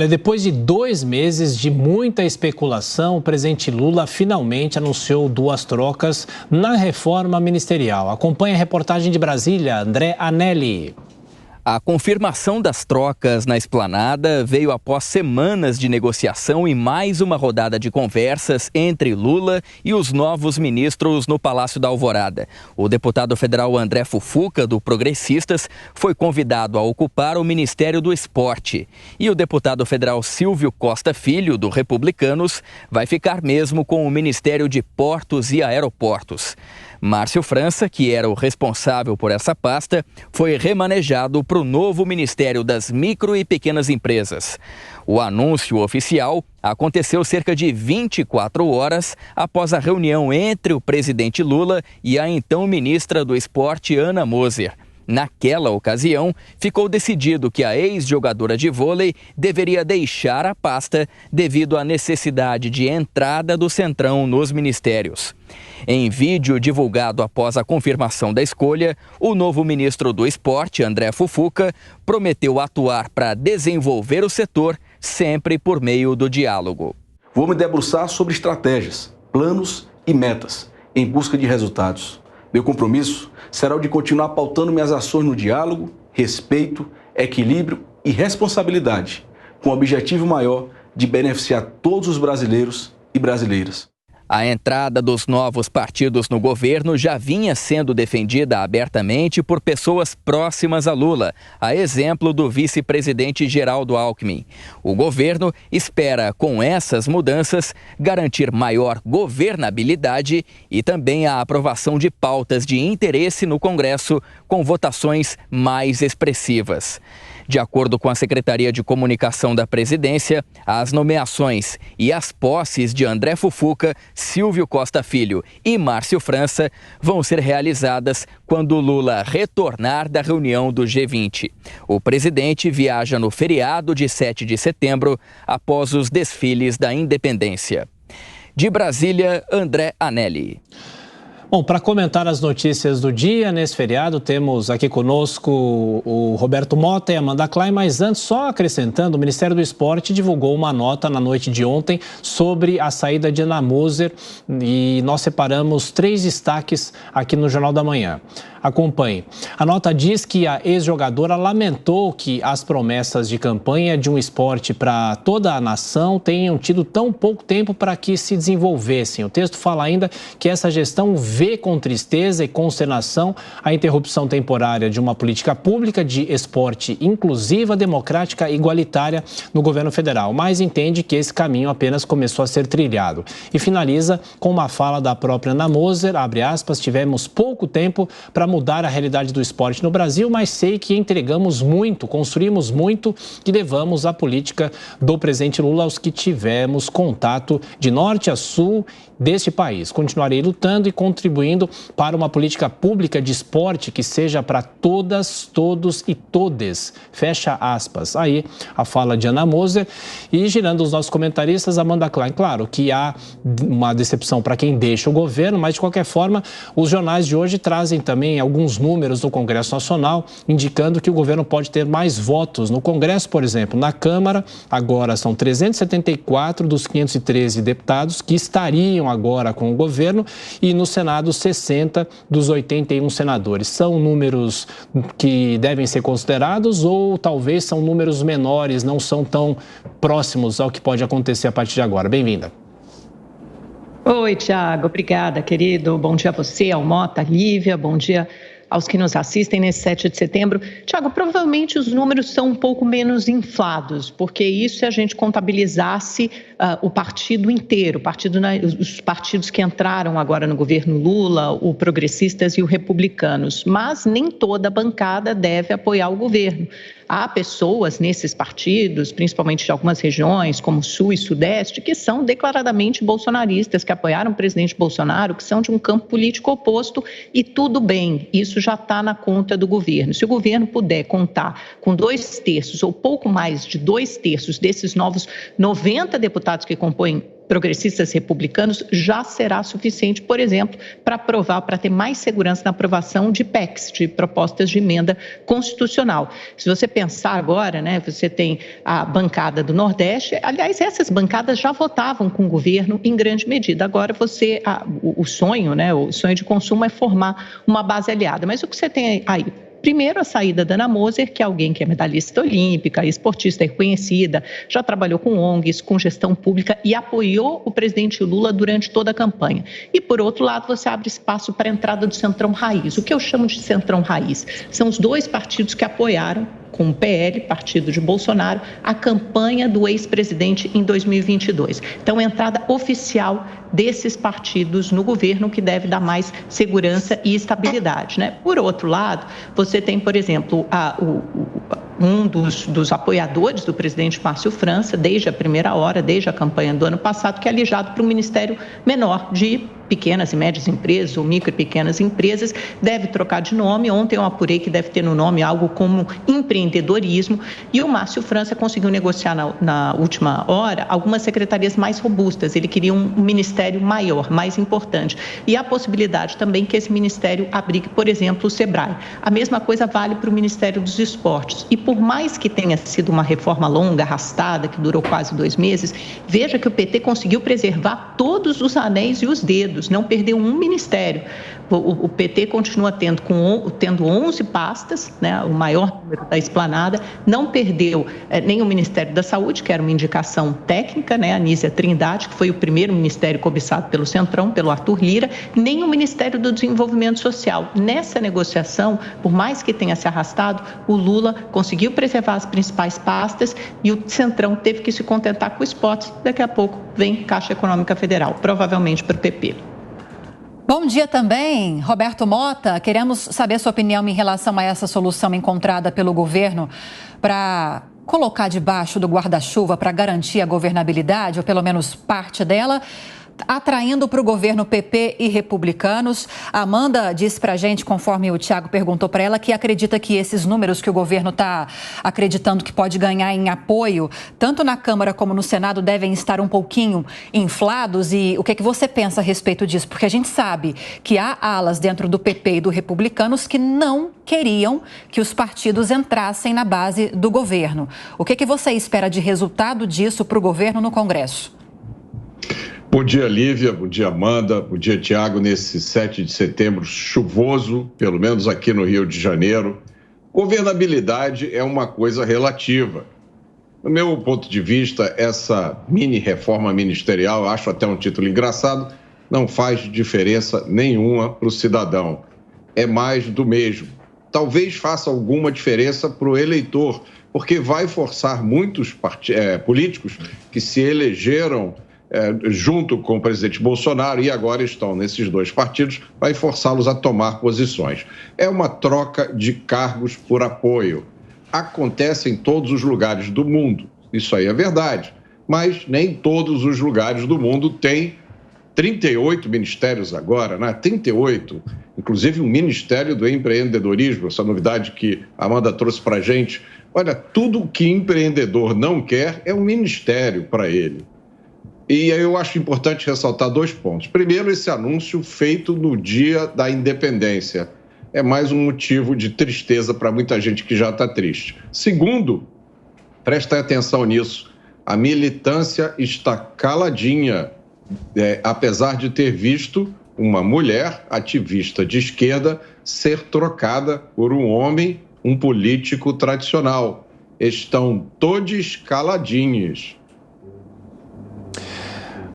Depois de 2 meses de muita especulação, o presidente Lula finalmente anunciou 2 trocas na reforma ministerial. Acompanhe a reportagem de Brasília, André Anelli. A confirmação das trocas na esplanada veio após semanas de negociação e mais uma rodada de conversas entre Lula e os novos ministros no Palácio da Alvorada. O deputado federal André Fufuca, do Progressistas, foi convidado a ocupar o Ministério do Esporte. E o deputado federal Silvio Costa Filho, do Republicanos, vai ficar mesmo com o Ministério de Portos e Aeroportos. Márcio França, que era o responsável por essa pasta, foi remanejado para o novo Ministério das Micro e Pequenas Empresas. O anúncio oficial aconteceu cerca de 24 horas após a reunião entre o presidente Lula e a então ministra do Esporte, Ana Moser. Naquela ocasião, ficou decidido que a ex-jogadora de vôlei deveria deixar a pasta devido à necessidade de entrada do Centrão nos ministérios. Em vídeo divulgado após a confirmação da escolha, o novo ministro do Esporte, André Fufuca, prometeu atuar para desenvolver o setor, sempre por meio do diálogo. Vou me debruçar sobre estratégias, planos e metas, em busca de resultados. Meu compromisso será o de continuar pautando minhas ações no diálogo, respeito, equilíbrio e responsabilidade, com o objetivo maior de beneficiar todos os brasileiros e brasileiras. A entrada dos novos partidos no governo já vinha sendo defendida abertamente por pessoas próximas a Lula, a exemplo do vice-presidente Geraldo Alckmin. O governo espera, com essas mudanças, garantir maior governabilidade e também a aprovação de pautas de interesse no Congresso, com votações mais expressivas. De acordo com a Secretaria de Comunicação da Presidência, as nomeações e as posses de André Fufuca, Silvio Costa Filho e Márcio França vão ser realizadas quando Lula retornar da reunião do G20. O presidente viaja no feriado de 7 de setembro, após os desfiles da Independência. De Brasília, André Anelli. Bom, para comentar as notícias do dia nesse feriado, temos aqui conosco o Roberto Mota e a Amanda Klein, mas antes, só acrescentando, o Ministério do Esporte divulgou uma nota na noite de ontem sobre a saída de Ana Moser e nós separamos 3 destaques aqui no Jornal da Manhã. Acompanhe. A nota diz que a ex-jogadora lamentou que as promessas de campanha de um esporte para toda a nação tenham tido tão pouco tempo para que se desenvolvessem. O texto fala ainda que essa gestão vê com tristeza e consternação a interrupção temporária de uma política pública de esporte inclusiva, democrática e igualitária no governo federal, mas entende que esse caminho apenas começou a ser trilhado. E finaliza com uma fala da própria Ana Moser, abre aspas, tivemos pouco tempo para mudar a realidade do esporte no Brasil, mas sei que entregamos muito, construímos muito e levamos a política do presidente Lula aos que tivemos contato de norte a sul deste país. Continuarei lutando e contribuindo para uma política pública de esporte que seja para todas, todos e todes. Fecha aspas. Aí a fala de Ana Moser e girando os nossos comentaristas, Amanda Klein. Claro que há uma decepção para quem deixa o governo, mas de qualquer forma os jornais de hoje trazem também alguns números do Congresso Nacional indicando que o governo pode ter mais votos no Congresso, por exemplo. Na Câmara, agora são 374 dos 513 deputados que estariam agora com o governo e no Senado 60 dos 81 senadores. São números que devem ser considerados ou talvez são números menores, não são tão próximos ao que pode acontecer a partir de agora. Bem-vinda. Oi, Tiago. Obrigada, querido. Bom dia a você, ao Mota, Lívia. Bom dia aos que nos assistem nesse 7 de setembro. Tiago, provavelmente os números são um pouco menos inflados, porque isso se a gente contabilizasse o partido inteiro, os partidos que entraram agora no governo Lula, o Progressistas e o Republicanos. Mas nem toda a bancada deve apoiar o governo. Há pessoas nesses partidos, principalmente de algumas regiões, como Sul e Sudeste, que são declaradamente bolsonaristas, que apoiaram o presidente Bolsonaro, que são de um campo político oposto, e tudo bem, isso já está na conta do governo. Se o governo puder contar com 2/3 ou pouco mais de 2/3 desses novos 90 deputados que compõem progressistas republicanos já será suficiente, por exemplo, para aprovar, para ter mais segurança na aprovação de PECs, de propostas de emenda constitucional. Se você pensar agora, né, você tem a bancada do Nordeste, aliás, essas bancadas já votavam com o governo em grande medida. Agora o sonho, né, o sonho de consumo é formar uma base aliada. Mas o que você tem aí? Primeiro, a saída da Ana Moser, que é alguém que é medalhista olímpica, esportista reconhecida, já trabalhou com ONGs, com gestão pública e apoiou o presidente Lula durante toda a campanha. E, por outro lado, você abre espaço para a entrada do Centrão Raiz. O que eu chamo de Centrão Raiz são os dois partidos que apoiaram, com o PL, partido de Bolsonaro, a campanha do ex-presidente em 2022. Então, entrada oficial desses partidos no governo, que deve dar mais segurança e estabilidade, né? Por outro lado, você tem, por exemplo, um dos apoiadores do presidente Márcio França, desde a primeira hora, desde a campanha do ano passado, que é alijado para um ministério menor de pequenas e médias empresas, ou micro e pequenas empresas, deve trocar de nome. Ontem eu apurei que deve ter no nome algo como empreendedorismo, e o Márcio França conseguiu negociar na última hora algumas secretarias mais robustas. Ele queria um ministério maior, mais importante, e a possibilidade também que esse ministério abrigue, por exemplo, o SEBRAE. A mesma coisa vale para o Ministério dos Esportes. E por mais que tenha sido uma reforma longa, arrastada, que durou quase 2 meses, veja que o PT conseguiu preservar todos os anéis e os dedos, não perdeu um ministério. O PT continua tendo 11 pastas, né, o maior número da esplanada, não perdeu nem o Ministério da Saúde, que era uma indicação técnica, né, Anísia Trindade, que foi o primeiro ministério cobiçado pelo Centrão, pelo Arthur Lira, nem o Ministério do Desenvolvimento Social. Nessa negociação, por mais que tenha se arrastado, o Lula conseguiu preservar as principais pastas e o Centrão teve que se contentar com o esporte. Daqui a pouco vem Caixa Econômica Federal, provavelmente para o PP. Bom dia também, Roberto Mota. Queremos saber sua opinião em relação a essa solução encontrada pelo governo para colocar debaixo do guarda-chuva para garantir a governabilidade, ou pelo menos parte dela, atraindo para o governo PP e republicanos. A Amanda disse para a gente, conforme o Tiago perguntou para ela, que acredita que esses números que o governo está acreditando que pode ganhar em apoio, tanto na Câmara como no Senado, devem estar um pouquinho inflados. E o que é que você pensa a respeito disso? Porque a gente sabe que há alas dentro do PP e do Republicanos que não queriam que os partidos entrassem na base do governo. O que é que você espera de resultado disso para o governo no Congresso? Bom dia, Lívia. Bom dia, Amanda. Bom dia, Tiago. Nesse 7 de setembro chuvoso, pelo menos aqui no Rio de Janeiro, governabilidade é uma coisa relativa. Do meu ponto de vista, essa mini-reforma ministerial, acho até um título engraçado, não faz diferença nenhuma para o cidadão. É mais do mesmo. Talvez faça alguma diferença para o eleitor, porque vai forçar muitos políticos que se elegeram junto com o presidente Bolsonaro e agora estão nesses dois partidos, vai forçá-los a tomar posições. É uma troca de cargos por apoio. Acontece em todos os lugares do mundo, isso aí é verdade, mas nem todos os lugares do mundo têm 38 ministérios agora, né? 38, inclusive um Ministério do Empreendedorismo, essa novidade que a Amanda trouxe para a gente. Olha, tudo que empreendedor não quer é um ministério para ele. E eu acho importante ressaltar 2 pontos. Primeiro, esse anúncio feito no dia da independência. É mais um motivo de tristeza para muita gente que já está triste. Segundo, prestem atenção nisso, a militância está caladinha, apesar de ter visto uma mulher ativista de esquerda ser trocada por um homem, um político tradicional. Estão todos caladinhos.